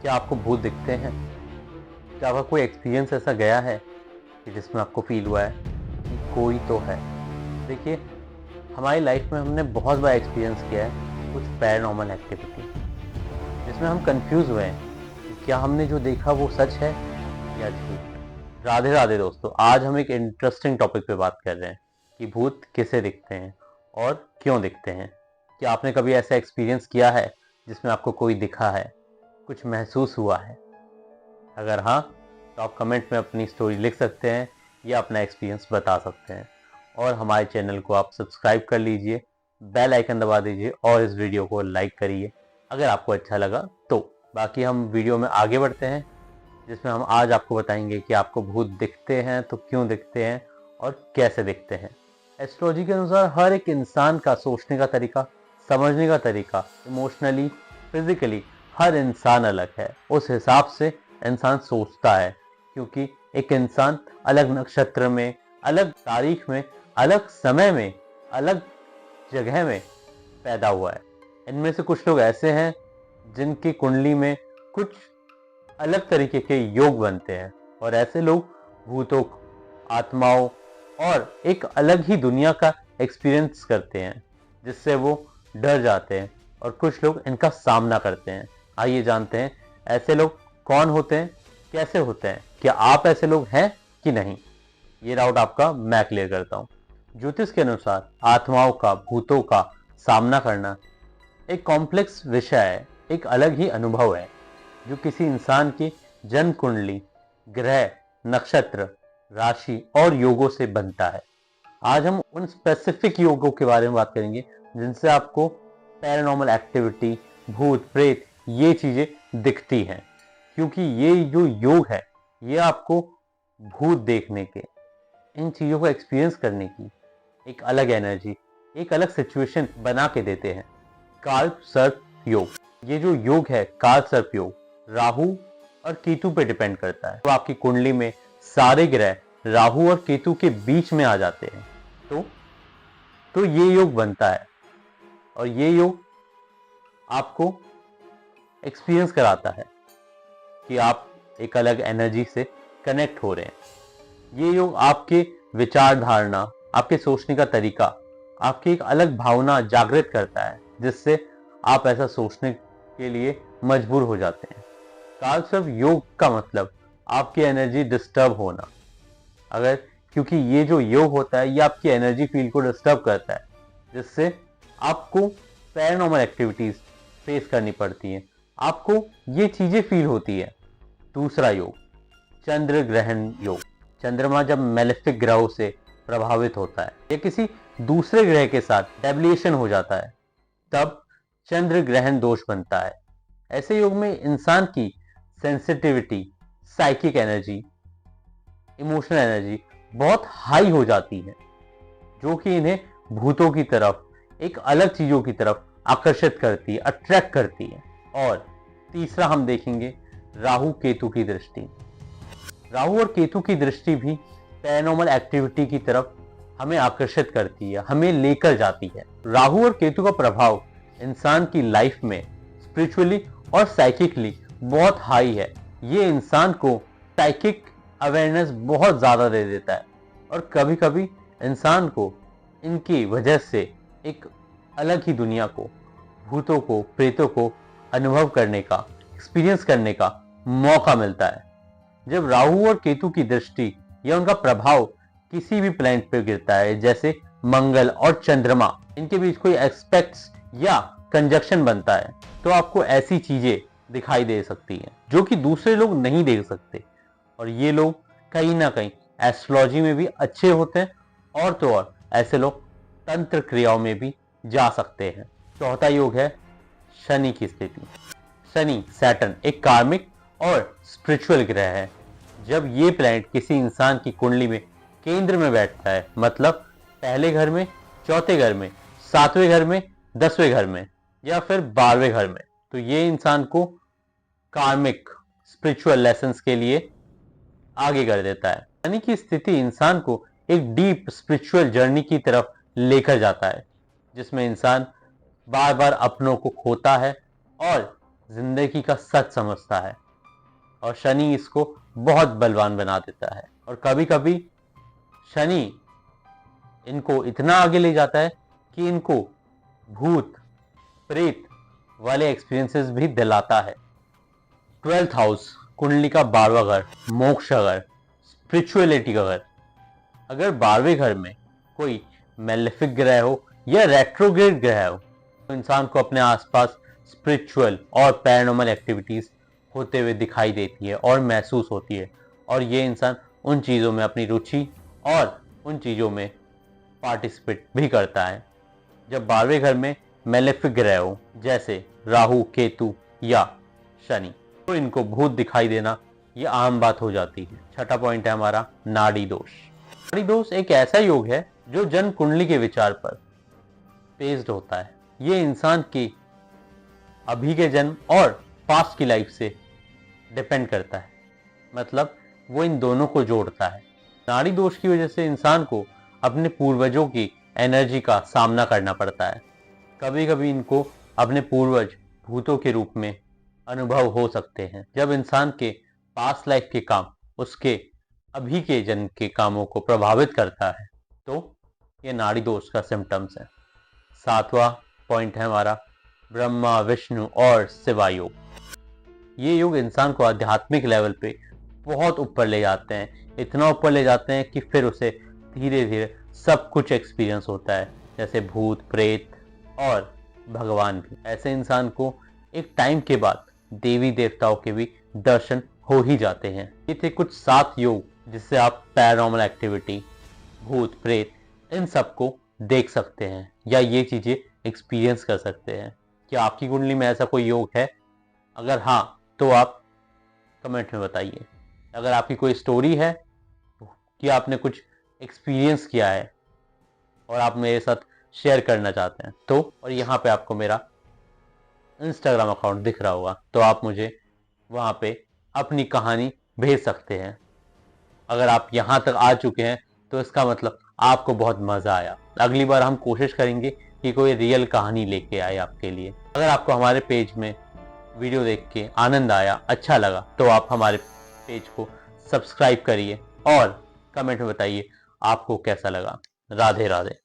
क्या आपको भूत दिखते हैं? क्या आपका कोई एक्सपीरियंस ऐसा गया है कि जिसमें आपको फील हुआ है कि कोई तो है? देखिए, हमारी लाइफ में हमने बहुत बार एक्सपीरियंस किया है कुछ पैरानॉर्मल एक्टिविटी, जिसमें हम कंफ्यूज हुए हैं कि क्या हमने जो देखा वो सच है या झूठ। राधे राधे दोस्तों, आज हम एक इंटरेस्टिंग टॉपिक पे बात कर रहे हैं कि भूत किसे दिखते हैं और क्यों दिखते हैं। क्या आपने कभी ऐसा एक्सपीरियंस किया है जिसमें आपको कोई दिखा है, कुछ महसूस हुआ है? अगर हाँ, तो आप कमेंट में अपनी स्टोरी लिख सकते हैं या अपना एक्सपीरियंस बता सकते हैं। और हमारे चैनल को आप सब्सक्राइब कर लीजिए, बेल आइकन दबा दीजिए और इस वीडियो को लाइक करिए अगर आपको अच्छा लगा तो। बाकी हम वीडियो में आगे बढ़ते हैं, जिसमें हम आज आपको बताएंगे कि आपको भूत दिखते हैं तो क्यों दिखते हैं और कैसे दिखते हैं। एस्ट्रोलॉजी के अनुसार हर एक इंसान का सोचने का तरीका, समझने का तरीका, इमोशनली, फिजिकली हर इंसान अलग है। उस हिसाब से इंसान सोचता है, क्योंकि एक इंसान अलग नक्षत्र में, अलग तारीख में, अलग समय में, अलग जगह में पैदा हुआ है। इनमें से कुछ लोग ऐसे हैं जिनकी कुंडली में कुछ अलग तरीके के योग बनते हैं, और ऐसे लोग भूतों, आत्माओं और एक अलग ही दुनिया का एक्सपीरियंस करते हैं, जिससे वो डर जाते हैं और कुछ लोग इनका सामना करते हैं। आइए जानते हैं ऐसे लोग कौन होते हैं, कैसे होते हैं, क्या आप ऐसे लोग हैं कि नहीं। ये डाउट आपका मैं क्लियर करता हूँ। ज्योतिष के अनुसार आत्माओं का, भूतों का सामना करना एक कॉम्प्लेक्स विषय है, एक अलग ही अनुभव है जो किसी इंसान की जन्म कुंडली, ग्रह, नक्षत्र, राशि और योगों से बनता है। आज हम उन स्पेसिफिक योगों के बारे में बात करेंगे जिनसे आपको पैरानॉर्मल एक्टिविटी, भूत प्रेत ये चीजें दिखती हैं, क्योंकि ये जो योग है ये आपको भूत देखने के, इन चीजों को एक्सपीरियंस करने की एक अलग एनर्जी, एक अलग सिचुएशन बना के देते हैं। काल सर्प योग, ये जो योग है काल सर्प योग, राहु और केतु पे डिपेंड करता है। तो आपकी कुंडली में सारे ग्रह राहु और केतु के बीच में आ जाते हैं तो ये योग बनता है, और ये योग आपको एक्सपीरियंस कराता है कि आप एक अलग एनर्जी से कनेक्ट हो रहे हैं। ये योग आपके विचार धारणा, आपके सोचने का तरीका, आपकी एक अलग भावना जागृत करता है, जिससे आप ऐसा सोचने के लिए मजबूर हो जाते हैं। कालसर्प योग का मतलब आपकी एनर्जी डिस्टर्ब होना। अगर क्योंकि ये जो योग होता है ये आपकी एनर्जी फील्ड को डिस्टर्ब करता है, जिससे आपको पैरानॉर्मल एक्टिविटीज फेस करनी पड़ती हैं, आपको ये चीजें फील होती है। दूसरा योग चंद्र ग्रहण योग। चंद्रमा जब मैलेफिक ग्रहों से प्रभावित होता है या किसी दूसरे ग्रह के साथ डेविएशन हो जाता है, तब चंद्र ग्रहण दोष बनता है। ऐसे योग में इंसान की sensitivity, psychic energy, emotional energy बहुत हाई हो जाती है, जो कि इन्हें भूतों की तरफ, एक अलग चीजों की तरफ आकर्षित करती है, अट्रैक्ट करती है। और तीसरा हम देखेंगे राहु केतु की दृष्टि। राहु और केतु की दृष्टि भी पैरानॉर्मल एक्टिविटी की तरफ हमें आकर्षित करती है, हमें लेकर जाती है। राहु और केतु का प्रभाव इंसान की लाइफ में स्पिरिचुअली और साइकिकली बहुत हाई है। ये इंसान को साइकिक अवेयरनेस बहुत ज्यादा दे देता है, और कभी कभी इंसान को इनकी वजह से एक अलग ही दुनिया को, भूतों को, प्रेतों को अनुभव करने का, एक्सपीरियंस करने का मौका मिलता है। जब राहु और केतु की दृष्टि या उनका प्रभाव किसी भी प्लैनेट पर गिरता है, जैसे मंगल और चंद्रमा, इनके बीच कोई एस्पेक्ट्स या कंजक्शन बनता है, तो आपको ऐसी चीजें दिखाई दे सकती हैं जो कि दूसरे लोग नहीं देख सकते। और ये लोग कहीं ना कहीं एस्ट्रोलॉजी में भी अच्छे होते हैं, और तो और ऐसे लोग तंत्र क्रियाओं में भी जा सकते हैं। चौथा योग है शनि की स्थिति। शनि, सैटर्न एक कार्मिक और स्पिरिचुअल ग्रह है। जब ये प्लैनेट किसी इंसान की कुंडली में केंद्र में बैठता है, मतलब पहले घर में, चौथे घर में, सातवें घर में, 10वें घर में या फिर 12वें घर में, तो ये इंसान को कार्मिक स्पिरिचुअल लेसन्स के लिए आगे कर देता है। शनि की स्थिति इंसान को एक डीप स्पिरिचुअल जर्नी की तरफ लेकर जाता है, जिसमें इंसान बार बार अपनों को खोता है और जिंदगी का सच समझता है और शनि इसको बहुत बलवान बना देता है। और कभी कभी शनि इनको इतना आगे ले जाता है कि इनको भूत प्रेत वाले एक्सपीरियंसेस भी दिलाता है। 12th हाउस, कुंडली का 12वां घर, मोक्ष घर, स्पिरिचुअलिटी का घर। अगर 12वें घर में कोई मेलेफिक ग्रह हो या रेट्रोग्रेड ग्रह हो तो इंसान को अपने आसपास स्पिरिचुअल और पैरानॉर्मल एक्टिविटीज होते हुए दिखाई देती है और महसूस होती है, और ये इंसान उन चीज़ों में अपनी रुचि और उन चीज़ों में पार्टिसिपेट भी करता है। जब 12वें घर में मेलेफिक ग्रह हो जैसे राहु, केतु या शनि, तो इनको भूत दिखाई देना ये आम बात हो जाती है। छठा पॉइंट है हमारा नाड़ी दोष। नाड़ी दोष एक ऐसा योग है जो जन्म कुंडली के विचार पर बेस्ड होता है। ये इंसान के अभी के जन्म और पास्ट की लाइफ से डिपेंड करता है, मतलब वो इन दोनों को जोड़ता है। नाड़ी दोष की वजह से इंसान को अपने पूर्वजों की एनर्जी का सामना करना पड़ता है। कभी कभी इनको अपने पूर्वज भूतों के रूप में अनुभव हो सकते हैं। जब इंसान के पास्ट लाइफ के काम उसके अभी के जन्म के कामों को प्रभावित करता है तो ये नाड़ी दोष का सिम्टम्स है। 7वां पॉइंट है हमारा ब्रह्मा, विष्णु और शिवा योग। ये योग इंसान को आध्यात्मिक लेवल पे बहुत ऊपर ले जाते हैं, इतना ऊपर ले जाते हैं कि फिर उसे धीरे धीरे सब कुछ एक्सपीरियंस होता है, जैसे भूत प्रेत और भगवान भी। ऐसे इंसान को एक टाइम के बाद देवी देवताओं के भी दर्शन हो ही जाते हैं। ये थे कुछ 7 योग जिससे आप पैरानॉर्मल एक्टिविटी, भूत प्रेत, इन सब को देख सकते हैं या ये चीजें एक्सपीरियंस कर सकते हैं। क्या आपकी कुंडली में ऐसा कोई योग है? अगर हाँ तो आप कमेंट में बताइए। अगर आपकी कोई स्टोरी है कि आपने कुछ एक्सपीरियंस किया है और आप मेरे साथ शेयर करना चाहते हैं तो, और यहाँ पे आपको मेरा इंस्टाग्राम अकाउंट दिख रहा होगा तो आप मुझे वहाँ पे अपनी कहानी भेज सकते हैं। अगर आप यहाँ तक आ चुके हैं तो इसका मतलब आपको बहुत मज़ा आया। अगली बार हम कोशिश करेंगे कि कोई रियल कहानी लेके आए आपके लिए। अगर आपको हमारे पेज में वीडियो देख के आनंद आया, अच्छा लगा, तो आप हमारे पेज को सब्सक्राइब करिए और कमेंट में बताइए आपको कैसा लगा। राधे राधे।